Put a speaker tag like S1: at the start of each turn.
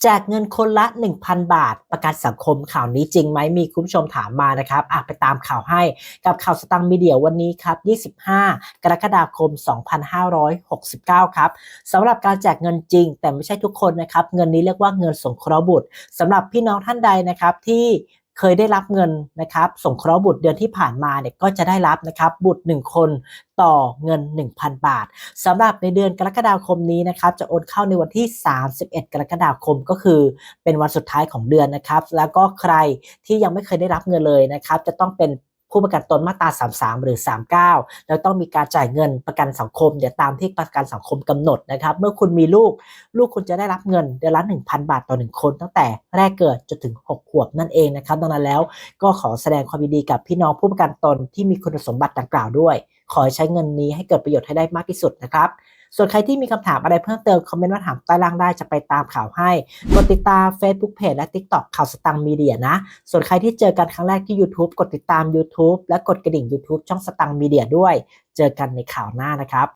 S1: แจกเงินคนละ 1,000 บาทประกันสังคมข่าวนี้จริงไหมมีคุณผู้ชมถามมานะครับไปตามข่าวให้กับข่าวสตังค์มีเดียวันนี้ครับ25กรกฎาคม2569ครับสำหรับการแจกเงินจริงแต่ไม่ใช่ทุกคนนะครับเงินนี้เรียกว่าเงินสงเคราะห์บุตรสำหรับพี่น้องท่านใดนะครับที่เคยได้รับเงินนะครับสงเคราะห์บุตรเดือนที่ผ่านมาเนี่ยก็จะได้รับนะครับบุตร1คนต่อเงิน 1,000 บาทสำหรับในเดือนกรกฎาคมนี้นะครับจะโอนเข้าในวันที่31กรกฎาคมก็คือเป็นวันสุดท้ายของเดือนนะครับแล้วก็ใครที่ยังไม่เคยได้รับเงินเลยนะครับจะต้องเป็นผู้ประกันตนมาตรา33หรือ39แล้วต้องมีการจ่ายเงินประกันสังคมเดี๋ยวตามที่ประกันสังคมกำหนดนะครับเมื่อคุณมีลูกคุณจะได้รับเงินเดือนละ 1,000 บาทต่อ1คนตั้งแต่แรกเกิดจนถึง6 ขวบนั่นเองนะครับดังนั้นแล้วก็ขอแสดงความยินดีกับพี่น้องผู้ประกันตนที่มีคุณสมบัติดังกล่าวด้วยขอใช้เงินนี้ให้เกิดประโยชน์ให้ได้มากที่สุดนะครับส่วนใครที่มีคำถามอะไรเพิ่มเติมคอมเมนต์มาถามใต้ล่างได้จะไปตามข่าวให้กดติดตาม Facebook Page และ TikTok ข่าวสตังค์มีเดียนะส่วนใครที่เจอกันครั้งแรกที่ YouTube กดติดตาม YouTube และกดกระดิ่ง YouTube ช่องสตังค์มีเดียด้วยเจอกันในข่าวหน้านะครับ